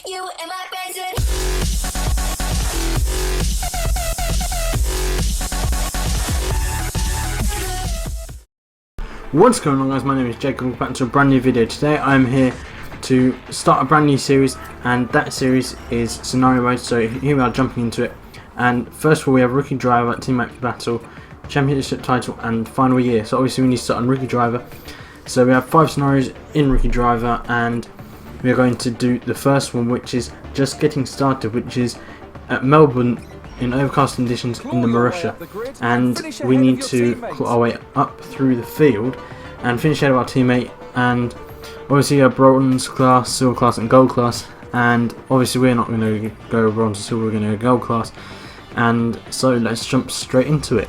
You and my best. What's going on, guys? My name is Jake and welcome back to a brand new video. Today I'm here to start a brand new series, and that series is scenario mode. So here we are jumping into it, and first of all we have rookie driver, teammate battle, championship title and final year. So obviously we need to start on rookie driver. So we have 5 scenarios in rookie driver, and we are going to do the first one, which is just getting started, which is at Melbourne in overcast conditions in the Marussia, and we need to claw our way up through the field and finish ahead of our teammate. And obviously a bronze class, silver class and gold class, and obviously we're not going to go bronze or silver, we're going to go gold class. And so let's jump straight into it.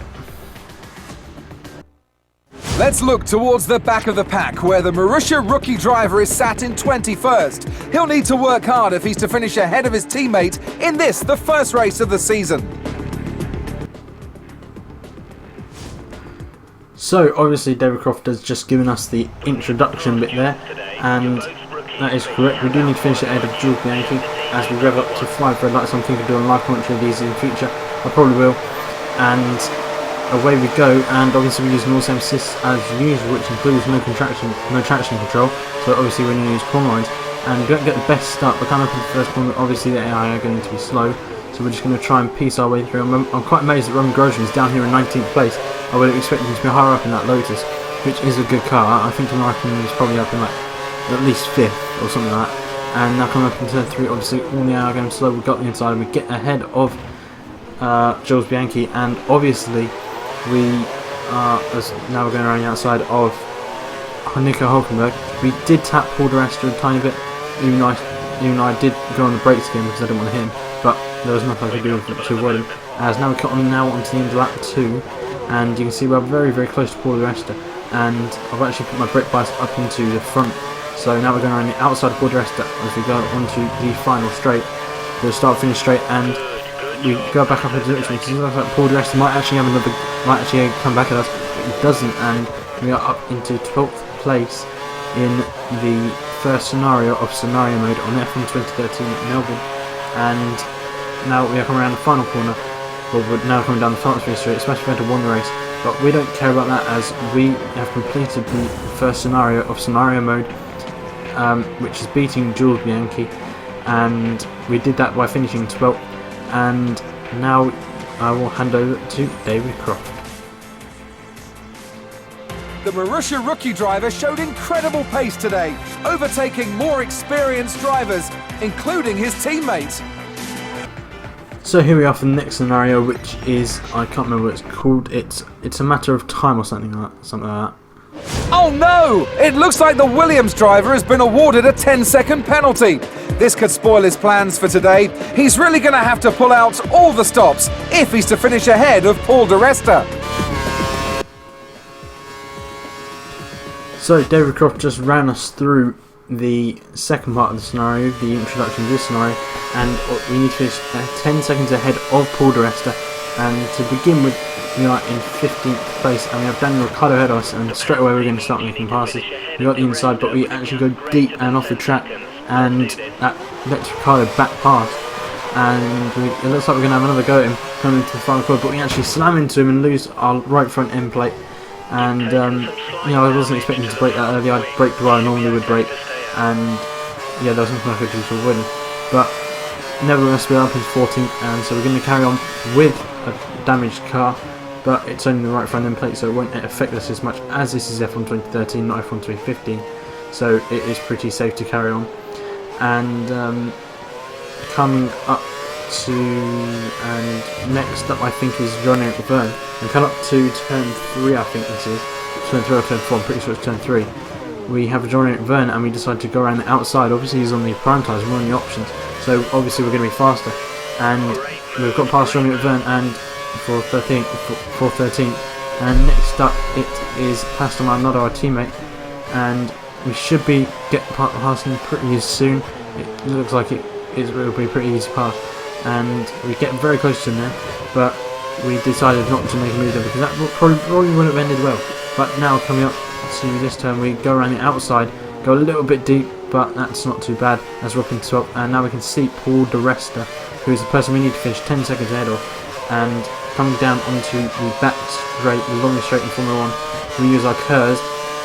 Let's look towards the back of the pack, where the Marussia rookie driver is sat in 21st. He'll need to work hard if he's to finish ahead of his teammate in this, the first race of the season. So obviously David Croft has just given us the introduction bit there, and that is correct. We do need to finish ahead of Jules Bianchi as we rev up to 5 red lights. I'm thinking of doing live commentary of these in the future. I probably will. And away we go, and obviously we're using all same assists as usual, which includes no traction control. So obviously we're going to use corner lines, and we don't get the best start. We're kind of up in the first corner. Obviously the AI are going to be slow, so we're just going to try and piece our way through. I'm quite amazed that Roman Grosjean is down here in 19th place. I would have expected him to be higher up in that Lotus, which is a good car. I think American is probably up in like at least 5th or something like that. And now coming up in turn 3, obviously all the AI are going slow. We've got the inside, and we get ahead of Jules Bianchi, and obviously we are now we're going around the outside of Nico Hulkenberg. We did tap Paul di Resta a tiny bit, even though I did go on the brakes again because I didn't want to hit him, but there was nothing I could do to avoid him. As now we cut on now onto the end of lap 2, and you can see we're very, very close to Paul di Resta, and I've actually put my brake bias up into the front. So now we're going around the outside of Paul di Resta as we go onto the final straight, the start finish straight, and we go back up into the direction because it looks like Paul di Resta might actually come back at us, but he doesn't, and we are up into 12th place in the first scenario of scenario mode on F1 2013 at Melbourne. And now we are coming around the final corner. Well, we're now coming down the front straight, especially if we had to won the race, but we don't care about that as we have completed the first scenario of scenario mode, which is beating Jules Bianchi, and we did that by finishing 12th. And now I will hand over to David Croft. The Marussia rookie driver showed incredible pace today, overtaking more experienced drivers, including his teammates. So here we are for the next scenario, which is, I can't remember what it's called. It's a matter of time or something like that. Oh no! It looks like the Williams driver has been awarded a 10-second penalty. This could spoil his plans for today. He's really going to have to pull out all the stops if he's to finish ahead of Paul di Resta. So David Croft just ran us through the second part of the scenario, the introduction to this scenario, and we need to finish 10 seconds ahead of Paul di Resta. And to begin with, we are in 15th place, and we have Daniel Ricciardo ahead of us, and straight away we're going to start making passes. We got the inside, but we actually go deep and off the track, and that lets Ricciardo back past, and it looks like we're going to have another go at him coming into the final corner, but we actually slam into him and lose our right front end plate. And I wasn't expecting to break that early. I'd brake the way I normally would brake, and yeah, there was nothing I could do to avoid him. But nevertheless, we're up in 14th, and so we're going to carry on with a damaged car, but it's only the right front end plate, so it won't affect us as much as this is F1 2013, not F1 2015. So it is pretty safe to carry on. And coming up to, and next up I think is John-Eric Verne, and come up to turn 3, I think this is turn 3 or turn 4, I'm pretty sure it's turn 3. We have John-Eric Verne, and we decide to go around the outside. Obviously he's on the prime tyres, we're on the options, so obviously we're going to be faster, and we've got past John-Eric Verne and for 13th, and next up it is Pastor Maldonado, our teammate, and we should be past him pretty soon. It looks like it will be pretty easy pass, and we get very close to him there, but we decided not to make a move there because that probably wouldn't have ended well. But now coming up to this turn, we go around the outside, go a little bit deep, but that's not too bad as we're up in 12th. And now we can see Paul Di Resta, who is the person we need to finish 10 seconds ahead of, and coming down onto the back straight, the longest straight in Formula 1. We use our curves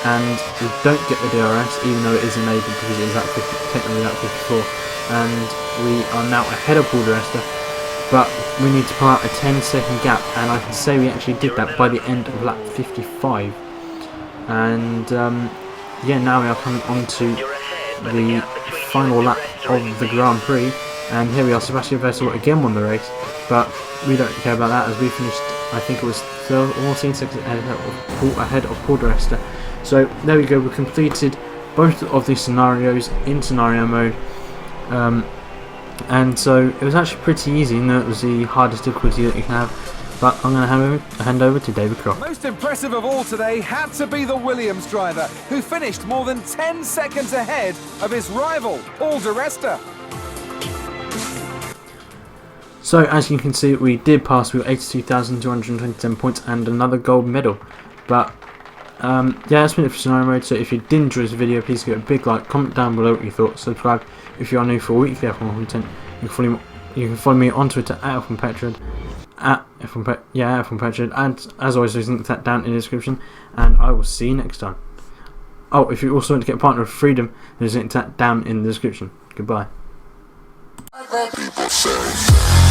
and we don't get the DRS, even though it is enabled because it is at 50, technically at 54, and we are now ahead of Paul Di Resta, but we need to pull out a 10-second gap, and I can say we actually did that by the end of lap 55. And yeah, now we are coming on to the final lap of the Grand Prix, and here we are. Sebastian Vettel again won the race, but we don't care about that as we finished, I think it was 14 seconds ahead of Paul Di Resta. So there we go, we completed both of these scenarios in scenario mode, and so it was actually pretty easy, even though it was the hardest difficulty that you can have. But I'm going to hand over to David Croft. Most impressive of all today had to be the Williams driver, who finished more than 10 seconds ahead of his rival, Paul Di Resta. So as you can see, we did pass with 82,227 points and another gold medal. But yeah, that's been it for scenario mode. So if you did enjoy this video, please give it a big like, comment down below what you thought, subscribe if you are new for weekly F1 content. You can follow me on Twitter at F1Petrod, F1Petrod, and as always, there's links that down in the description, and I will see you next time. Oh, if you also want to get a partner of Freedom, there's links that down in the description. Goodbye. Other people say